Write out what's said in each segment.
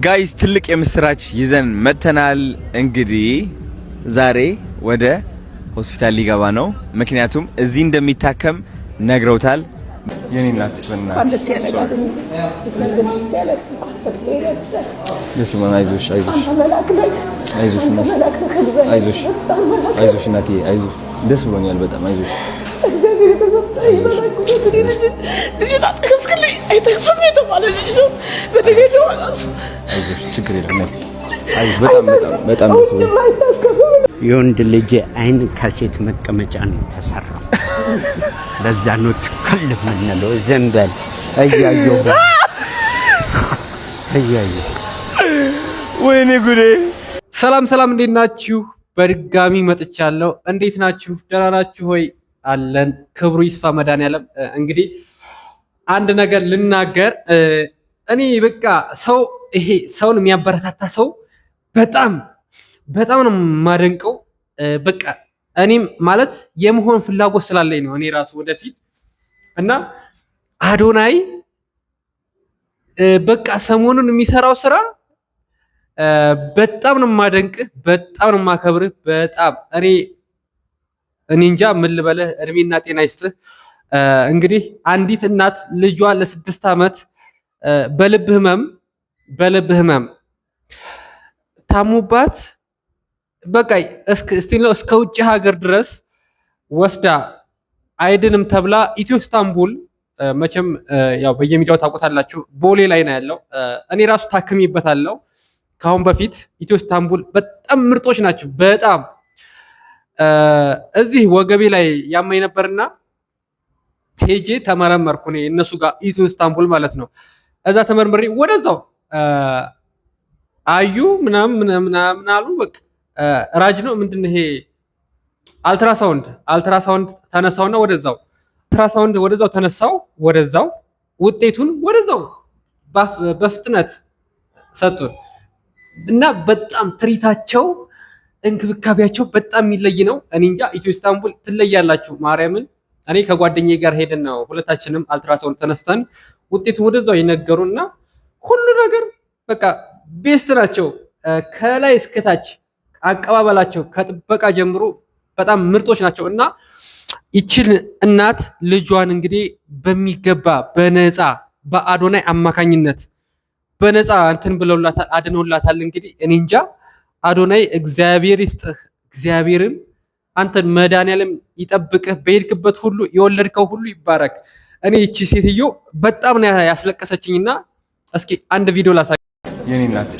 ጋይስ ትልቅ የምስራች ይዘን መተናል። እንግዲህ ዛሬ ወደ ሆስፒታል ሊገባ ነው። ምክንያቱም እዚህ እንደሚታከም ነግረውታል። የኔ እናት አይዞሽ እናቴ አይዞሽ፣ ደስ ብሎኛል በጣም አይዞሽ። ችግር የለም በጣም ደስ ብሎኛል። የወንድ ልጅ አይን ከሴት መቀመጫ ነው የተሰራው። ለዛ ነው ትክክል የምንለው። ዘንበል እያየሁ ወይኔ ጉዴ። ሰላም እንዴት ናችሁ? በድጋሚ መጥቻለሁ። እንዴት ናችሁ? ደህና ናችሁ ሆይ? አለን። ክብሩ ይስፋ መድኃኒዓለም። እንግዲህ አንድ ነገር ልናገር። እኔ በቃ ሰውን የሚያበረታታ ሰው በጣም ነው የማደንቀው። በቃ እኔም ማለት የመሆን ፍላጎት ስላለኝ ነው እኔ ራሱ ወደፊት እና አዶናይ በቃ ሰሞኑን የሚሰራው ስራ በጣም ነው የማደንቅህ፣ በጣም ነው የማከብርህ። በጣም እኔ እንጃ ምን ልበልህ። እድሜና ጤና ይስጥህ። እንግዲህ አንዲት እናት ልጇ ለ6 ዓመት በልብ ህመም ታሙባት በቃ እስከ ውጭ ሀገር ድረስ ወስዳ አይድንም ተብላ ኢትዮ ኢስታንቡል፣ መቼም ያው በየሚዲያው ታውቁታላችሁ፣ ቦሌ ላይ ነው ያለው። እኔ ራሱ ታክሚበታለሁ ካሁን በፊት። ኢትዮ ኢስታንቡል በጣም ምርጦች ናቸው። በጣም እዚህ ወገቤ ላይ ያመኝ ነበርና ሄጄ ተመረመርኩ እኔ እነሱ ጋር ኢትዮ ኢስታንቡል ማለት ነው። እዛ ተመርምሬ ወደዛው አዩ ምናምን አሉ። በቃ ራጅ ነው ምንድን ይሄ አልትራሳውንድ ተነሳውና ወደዛው ተነሳው ወደዛው ውጤቱን ወደዛው በፍጥነት ሰጡን እና በጣም ትሪታቸው እንክብካቤያቸው በጣም የሚለይ ነው። እኔ እንጃ ኢትዮ ኢስታንቡል ትለያላችሁ ማርያምን። እኔ ከጓደኛዬ ጋር ሄደን ነው ሁለታችንም አልትራሳውንድ ተነስተን ውጤቱን ወደዛው ይነገሩና ሁሉ ነገር በቃ ቤስት ናቸው። ከላይ እስከታች አቀባበላቸው ከጥበቃ ጀምሮ በጣም ምርጦች ናቸው እና ይችን እናት ልጇን እንግዲህ በሚገባ በነፃ በአዶናይ አማካኝነት በነፃ እንትን ብለውላታል፣ አድነውላታል። እንግዲህ እኔ እንጃ አዶናይ እግዚአብሔር ይስጥህ፣ እግዚአብሔርም አንተን መድኃኒዓለም ይጠብቅህ፣ በሄድክበት ሁሉ የወለድከው ሁሉ ይባረክ። እኔ ይቺ ሴትዮ በጣም ነው ያስለቀሰችኝና እስኪ አንድ ቪዲዮ ላሳ የኔ እናት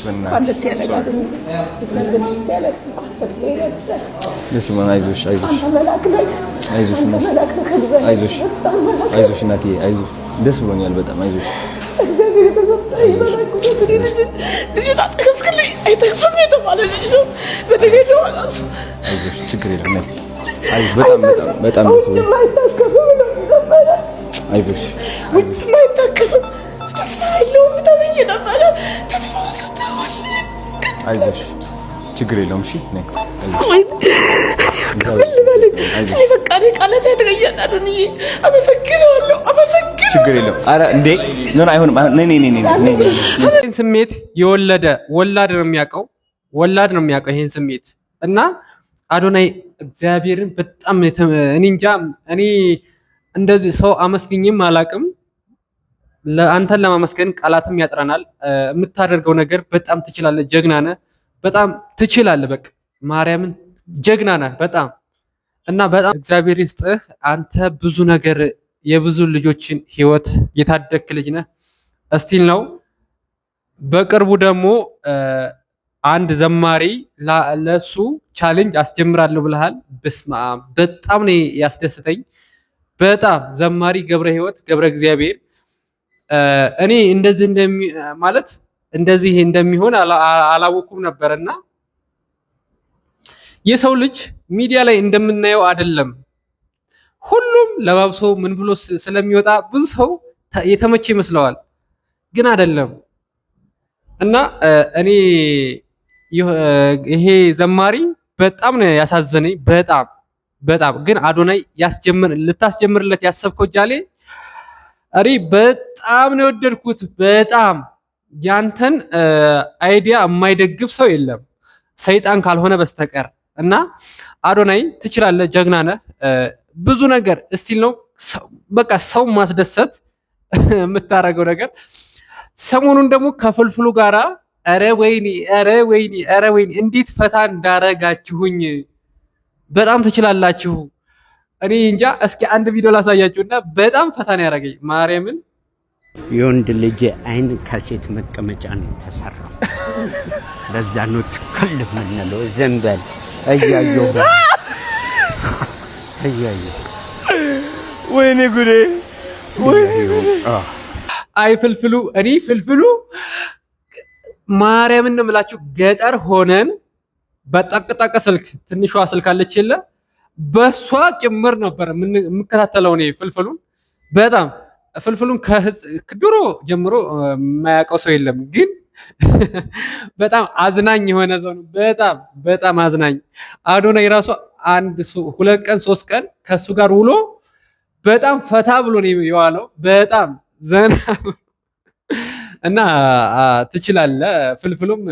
አይዞሽ እናቴ አይዞሽ፣ ደስ ብሎኛል በጣም አይዞሽ። ችግር የለም በጣም ደስ ብሎኛል። አይዞሽ ተስፋ የለውም ተብዬ ነበረ። ተስፋ ሰጥተዋል። አይዞሽ ችግር የለውም። እሺ በቃ ቃላት ያተገኛል። አመሰግናለሁ። ችግር የለም። ኧረ እንዴ ምን አይሆንም። ይሄን ስሜት ወላድ ነው የሚያውቀው ይሄን ስሜት እና አዶናይ እግዚአብሔርን በጣም እኔ እንጃ። እኔ እንደዚህ ሰው አመስግኝም አላቅም። ለአንተን ለማመስገን ቃላትም ያጥረናል። የምታደርገው ነገር በጣም ትችላለህ፣ ጀግና ነህ፣ በጣም ትችላለህ። በቃ ማርያምን ጀግና ነህ በጣም እና በጣም እግዚአብሔር ይስጥህ። አንተ ብዙ ነገር የብዙ ልጆችን ህይወት የታደክ ልጅ ነህ። እስቲል ነው። በቅርቡ ደግሞ አንድ ዘማሪ ለሱ ቻሌንጅ አስጀምራለሁ ብለሃል። በስመ አብ በጣም ነው ያስደስተኝ። በጣም ዘማሪ ገብረ እግዚአብሔር እኔ እንደዚህ እንደሚሆን አላወኩም ነበርና የሰው ልጅ ሚዲያ ላይ እንደምናየው አይደለም። ሁሉም ለባብሶ ምን ብሎ ስለሚወጣ ብዙ ሰው የተመቸ ይመስለዋል፣ ግን አይደለም። እና እኔ ይሄ ዘማሪ በጣም ነው ያሳዘነኝ። በጣም ግን አዶናይ ልታስጀምርለት ያሰብከው ጃሌ እሪ በጣም ነው የወደድኩት። በጣም ያንተን አይዲያ የማይደግፍ ሰው የለም ሰይጣን ካልሆነ በስተቀር። እና አዶናይ ትችላለህ፣ ጀግና ነህ። ብዙ ነገር እስቲል ነው በቃ ሰው ማስደሰት የምታረገው ነገር። ሰሞኑን ደግሞ ከፍልፍሉ ጋራ ኧረ ወይኔ እንዴት ፈታ እንዳረጋችሁኝ በጣም ትችላላችሁ። እኔ እንጃ። እስኪ አንድ ቪዲዮ ላሳያችሁና በጣም ፈታ ነው ያደረገኝ ማርያምን። የወንድ ልጅ አይን ከሴት መቀመጫ ነው የተሰራው። ለዛ ነው ትክክል የምንለው። ዘንበል እያየሁ ወይኔ ጉዴ! አይ ፍልፍሉ፣ እኔ ፍልፍሉ ማርያምን ነው የምላችሁ። ገጠር ሆነን በጠቅጠቅ ስልክ ትንሿ ስልክ አለች የለ በሷ ጭምር ነበር የምከታተለው እኔ ፍልፍሉን። በጣም ፍልፍሉን ከድሮ ጀምሮ የማያውቀው ሰው የለም፣ ግን በጣም አዝናኝ የሆነ ሰው ነው። በጣም አዝናኝ። አዶናይ ራሱ 2 ቀን 3 ቀን ከሱ ጋር ውሎ በጣም ፈታ ብሎ ነው የዋለው። በጣም ዘና እና ትችላለህ። ፍልፍሉም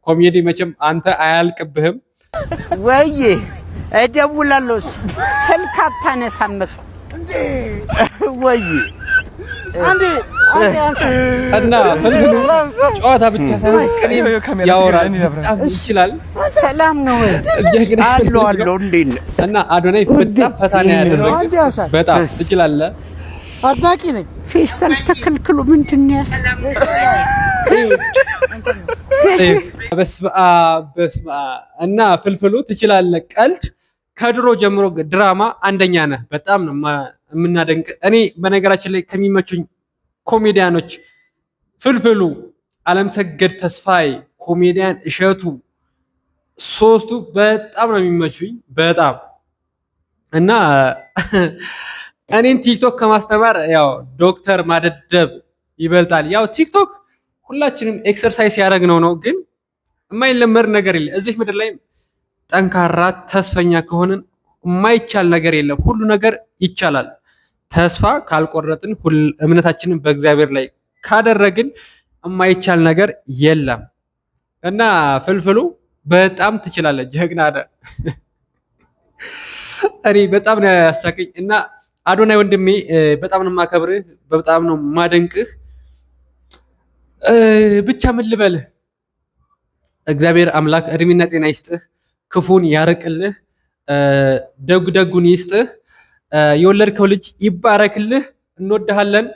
ኮሜዲ መቼም አንተ አያልቅብህም። ወይ እደውላለሁ፣ ስልክ አታነሳም እኮ እንዴ! ወይ እና ፍልፍሉ ጨዋታ ብቻ ሳይሆን ቅኔም ያወራል፣ በጣም ይችላል። ሰላም ነው አለው እንዴ! እና አዶናይ በጣም ፈታ ነው ያደረገው። በጣም ትችላለህ። አዳቂ ነኝ። ፌስታል ተከልክሎ ምንድን ነው በስመ አብ። እና ፍልፍሉ ትችላለህ። ቀልድ ከድሮ ጀምሮ ድራማ አንደኛ ነህ። በጣም ነው የምናደንቅ። እኔ በነገራችን ላይ ከሚመቹኝ ኮሜዲያኖች ፍልፍሉ፣ አለምሰገድ ተስፋዬ፣ ኮሜዲያን እሸቱ፣ ሶስቱ በጣም ነው የሚመቹኝ በጣም። እና እኔን ቲክቶክ ከማስተማር ያው ዶክተር ማደደብ ይበልጣል። ያው ቲክቶክ ሁላችንም ኤክሰርሳይዝ ያደረግነው ነው፣ ግን የማይለመድ ነገር የለም እዚህ ምድር ላይ። ጠንካራ ተስፈኛ ከሆንን የማይቻል ነገር የለም። ሁሉ ነገር ይቻላል። ተስፋ ካልቆረጥን፣ እምነታችንን በእግዚአብሔር ላይ ካደረግን የማይቻል ነገር የለም። እና ፍልፍሉ በጣም ትችላለህ፣ ጀግና ነህ። እኔ በጣም ነው ያሳቀኝ። እና አዶናይ ወንድሜ በጣም ነው የማከብርህ፣ በጣም ነው የማደንቅህ። ብቻ ምን ልበልህ፣ እግዚአብሔር አምላክ እድሜና ጤና ይስጥህ፣ ክፉን ያርቅልህ፣ ደጉን ይስጥህ፣ የወለድከው ልጅ ይባረክልህ። እንወድሃለን።